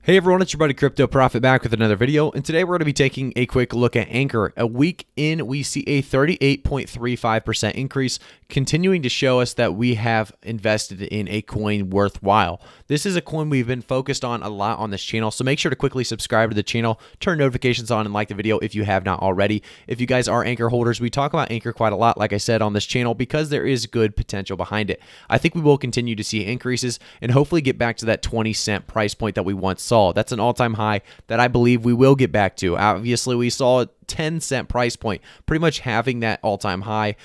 Hey everyone, it's your buddy Crypto Profit back with another video, and today we're going to be taking a quick look at Ankr. A week in, we see a 38.35% increase, continuing to show us that we have invested in a coin worthwhile. This is a coin we've been focused on a lot on this channel, so make sure to quickly subscribe to the channel, turn notifications on, and like the video if you have not already. If you guys are Ankr holders, we talk about Ankr quite a lot, like I said, on this channel because there is good potential behind it. I think we will continue to see increases and hopefully get back to that 20-cent price point that we once saw. That's an all-time high that I believe we will get back to. Obviously, we saw a 10-cent price point, pretty much having that all-time high.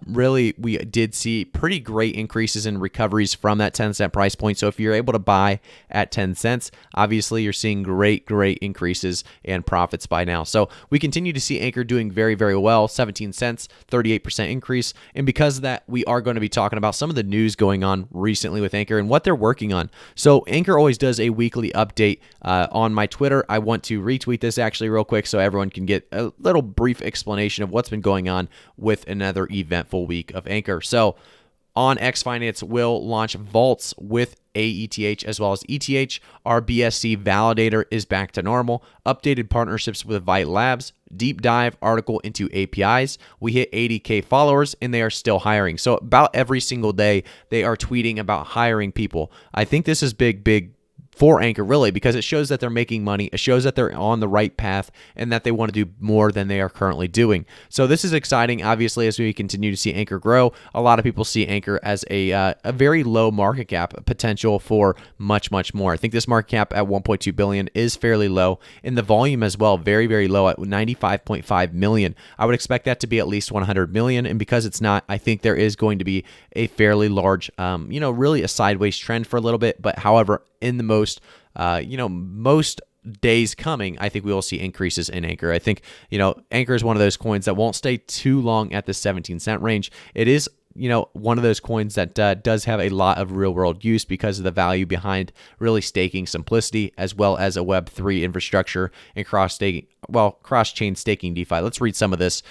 Really, we did see pretty great increases in recoveries from that 10-cent price point. So if you're able to buy at 10 cents, obviously you're seeing great increases and profits by now. So we continue to see Ankr doing very well. 17 cents, 38% increase. And because of that, we are going to be talking about some of the news going on recently with Ankr and what they're working on. So Ankr always does a weekly update on my Twitter. I want to retweet this actually real quick so everyone can get a little brief explanation of what's been going on with another eventful week of Ankr. So on X Finance will launch vaults with ATH as well as ETH. Our BSC validator is back to normal. Updated partnerships with Vite Labs. Deep dive article into APIs. We hit 80K followers and they are still hiring. So about every single day they are tweeting about hiring people. I think this is big for Ankr, really, because it shows that they're making money. It shows that they're on the right path and that they want to do more than they are currently doing. So this is exciting. Obviously, as we continue to see Ankr grow, a lot of people see Ankr as a very low market cap, potential for much more. I think this market cap at 1.2 billion is fairly low, and the volume as well, very low at 95.5 million. I would expect that to be at least 100 million, and because it's not, I think there is going to be a fairly large, really a sideways trend for a little bit. But however, in the most days coming, I think we will see increases in Ankr. I think, Ankr is one of those coins that won't stay too long at the 17-cent range. It is, one of those coins that does have a lot of real-world use because of the value behind really staking simplicity, as well as a Web3 infrastructure and cross-chain staking DeFi. Let's read some of this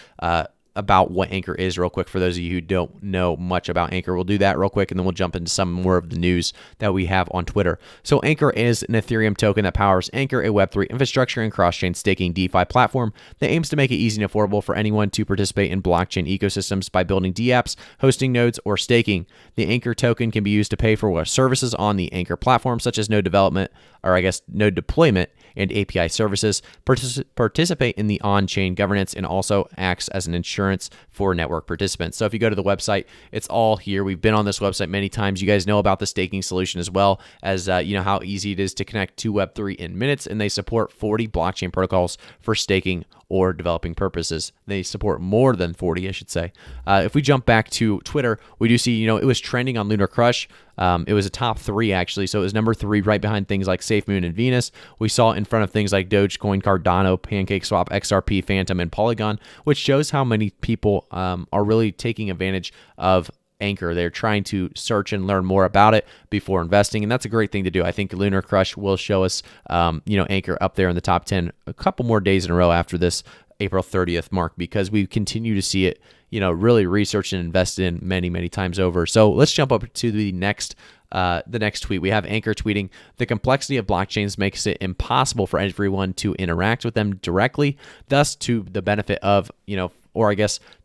about what Ankr is real quick for those of you who don't know much about Ankr. We'll do that real quick, and then we'll jump into some more of the news that we have on Twitter. So Ankr is an Ethereum token that powers Ankr, a Web3 infrastructure and cross-chain staking DeFi platform that aims to make it easy and affordable for anyone to participate in blockchain ecosystems by building dApps, hosting nodes, or staking. The Ankr token can be used to pay for services on the Ankr platform, such as node development, node deployment, and API services, participate in the on-chain governance, and also acts as an insurance for network participants. So if you go to the website, it's all here. We've been on this website many times. You guys know about the staking solution as well as how easy it is to connect to Web3 in minutes, and they support 40 blockchain protocols for staking or developing purposes. They support more than 40, I should say. If we jump back to Twitter, we do see, it was trending on Lunar Crush. It was a top 3, actually. So it was number 3 right behind things like SafeMoon and Venus. We saw it in front of things like Dogecoin, Cardano, PancakeSwap, XRP, Phantom, and Polygon, which shows how many people are really taking advantage of Ankr. They're trying to search and learn more about it before investing, and that's a great thing to do. I think Lunar Crush will show us, Ankr up there in the top 10 a couple more days in a row after this April 30th mark, because we continue to see it, really researched and invested in many times over. So let's jump up to the next tweet. We have Ankr tweeting, the complexity of blockchains makes it impossible for everyone to interact with them directly, thus to the benefit of,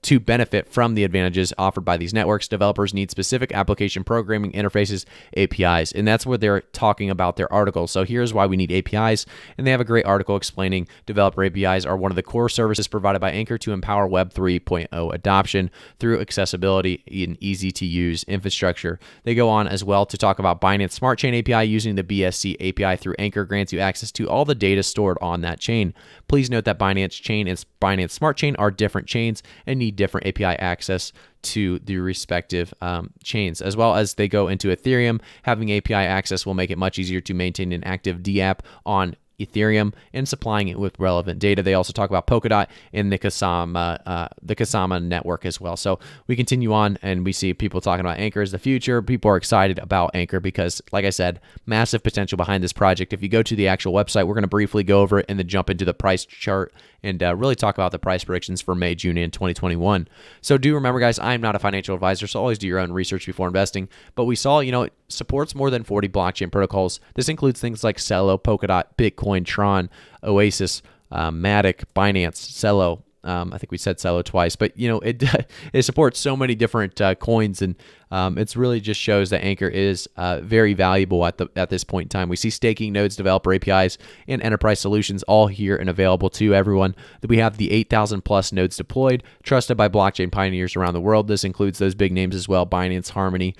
to benefit from the advantages offered by these networks, developers need specific application programming interfaces, APIs, and that's what they're talking about their article. So here's why we need APIs, and they have a great article explaining developer APIs are one of the core services provided by Ankr to empower Web 3.0 adoption through accessibility and easy-to-use infrastructure. They go on as well to talk about Binance Smart Chain API. Using the BSC API through Ankr grants you access to all the data stored on that chain. Please note that Binance Chain and Binance Smart Chain are different chains and need different API access to the respective chains. As well as they go into Ethereum, having API access will make it much easier to maintain an active dApp on Ethereum and supplying it with relevant data. They also talk about Polkadot and the Kusama network as well. So we continue on and we see people talking about Ankr as the future. People are excited about Ankr because, like I said, massive potential behind this project. If you go to the actual website, we're going to briefly go over it and then jump into the price chart and really talk about the price predictions for May, June, and 2021. So do remember, guys, I'm not a financial advisor, so always do your own research before investing. But we saw, it supports more than 40 blockchain protocols. This includes things like Celo, Polkadot, Bitcoin, Tron, Oasis, Matic, Binance, Celo. I think we said Celo twice, but it supports so many different coins, and it's really just shows that Ankr is very valuable at this point in time. We see staking nodes, developer APIs, and enterprise solutions all here and available to everyone. We have the 8,000 plus nodes deployed, trusted by blockchain pioneers around the world. This includes those big names as well: Binance, Harmony,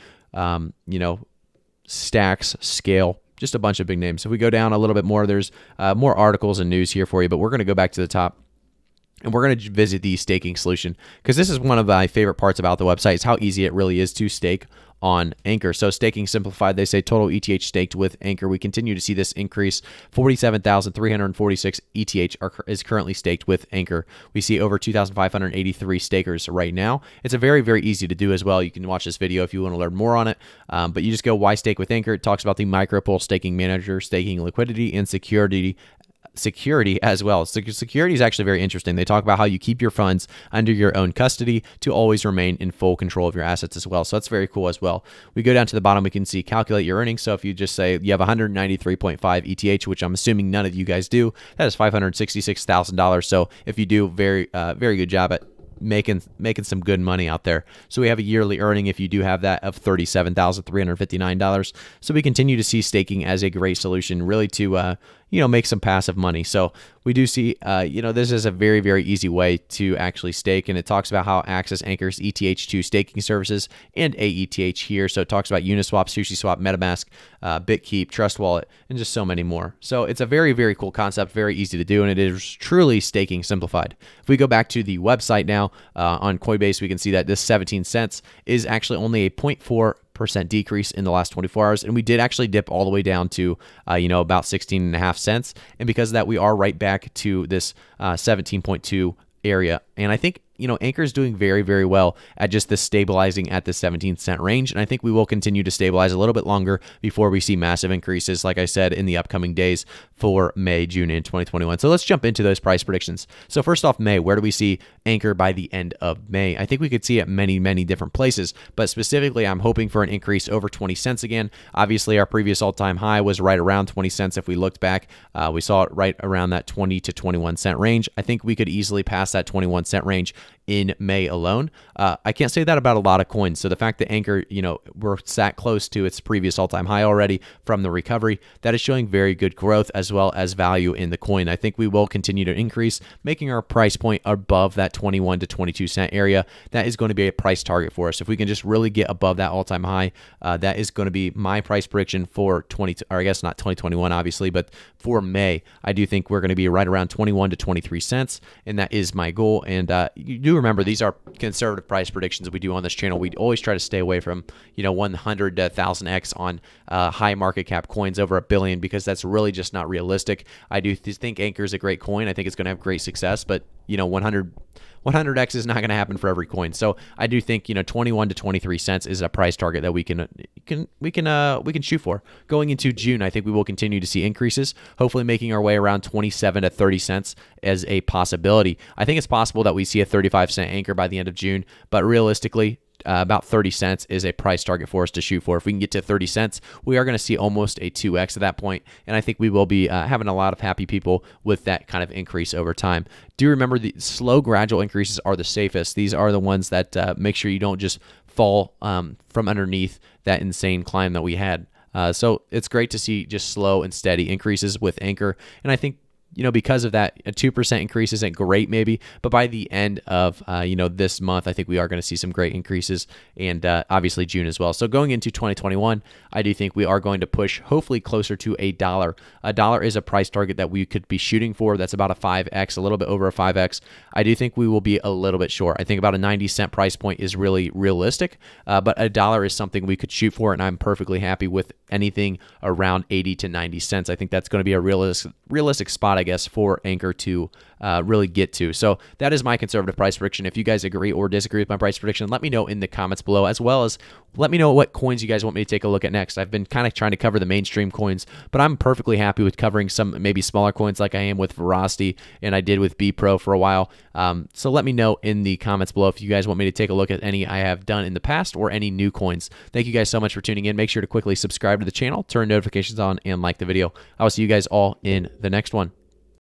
Stacks, Scale. Just a bunch of big names. If we go down a little bit more, there's more articles and news here for you, but we're going to go back to the top. And we're going to visit the staking solution because this is one of my favorite parts about the website is how easy it really is to stake on Ankr. So staking simplified, they say total ETH staked with Ankr. We continue to see this increase. 47,346 ETH is currently staked with Ankr. We see over 2,583 stakers right now. It's a very, very easy to do as well. You can watch this video if you want to learn more on it. But you just go why stake with Ankr. It talks about the micropool staking manager, staking liquidity, and security as well. So security is actually very interesting. They talk about how you keep your funds under your own custody to always remain in full control of your assets as well. So that's very cool as well. We go down to the bottom, we can see calculate your earnings. So if you just say you have 193.5 ETH, which I'm assuming none of you guys do, that is $566,000. So if you do, very good job at making some good money out there. So we have a yearly earning, if you do have that, of $37,359. So we continue to see staking as a great solution really to make some passive money. So we do see, this is a very, very easy way to actually stake. And it talks about how Access Ankr's ETH2 staking services and AETH here. So it talks about Uniswap, SushiSwap, MetaMask, BitKeep, Trust Wallet, and just so many more. So it's a very, very cool concept, very easy to do, and it is truly staking simplified. If we go back to the website now on Coinbase, we can see that this 17 cents is actually only a 0.4% decrease in the last 24 hours. And we did actually dip all the way down to, about 16.5 cents. And because of that, we are right back to this 17.2 area. And I think, Ankr is doing very, very well at just this stabilizing at the 17-cent range. And I think we will continue to stabilize a little bit longer before we see massive increases, like I said, in the upcoming days for May, June, and 2021. So let's jump into those price predictions. So first off, May, where do we see Ankr by the end of May? I think we could see it many, many different places, but specifically, I'm hoping for an increase over 20 cents again. Obviously, our previous all-time high was right around 20 cents. If we looked back, we saw it right around that 20 to 21 cent range. I think we could easily pass that 21 cent range in May alone. I can't say that about a lot of coins. So the fact that Ankr, we're sat close to its previous all-time high already from the recovery, that is showing very good growth as well as value in the coin. I think we will continue to increase, making our price point above that 21 to 22 cent area. That is going to be a price target for us. If we can just really get above that all-time high, that is going to be my price prediction for or I guess not 2021, obviously, but for May, I do think we're going to be right around 21 to 23 cents, and that is my goal. And you do remember, these are conservative price predictions that we do on this channel. We always try to stay away from 100,000x on high market cap coins over $1 billion, because that's really just not realistic. I do think Ankr is a great coin. I think it's going to have great success, but 100x is not going to happen for every coin. So I do think 21 to 23 cents is a price target that we can shoot for. Going into June, I think we will continue to see increases, hopefully making our way around 27 to 30 cents as a possibility. I think it's possible that we see a 35-cent Ankr by the end of June, but realistically, about 30 cents is a price target for us to shoot for. If we can get to 30 cents, we are going to see almost a 2x at that point, and I think we will be having a lot of happy people with that kind of increase over time. Do remember, the slow, gradual increases are the safest. These are the ones that make sure you don't just fall from underneath that insane climb that we had. So it's great to see just slow and steady increases with Ankr, and I think because of that, a 2% increase isn't great maybe, but by the end of, this month, I think we are going to see some great increases, and obviously June as well. So going into 2021, I do think we are going to push hopefully closer to $1. $1 is a price target that we could be shooting for. That's about a 5x, a little bit over a 5x. I do think we will be a little bit short. I think about a 90-cent price point is really realistic, but $1 is something we could shoot for, and I'm perfectly happy with anything around 80 to 90 cents. I think that's going to be a realistic spot, I guess, for Ankr to really get to. So that is my conservative price prediction. If you guys agree or disagree with my price prediction, let me know in the comments below, as well as let me know what coins you guys want me to take a look at next. I've been kind of trying to cover the mainstream coins, but I'm perfectly happy with covering some maybe smaller coins like I am with Veracity and I did with BPro for a while. So let me know in the comments below if you guys want me to take a look at any I have done in the past or any new coins. Thank you guys so much for tuning in. Make sure to quickly subscribe to the channel, turn notifications on, and like the video. I will see you guys all in the next one.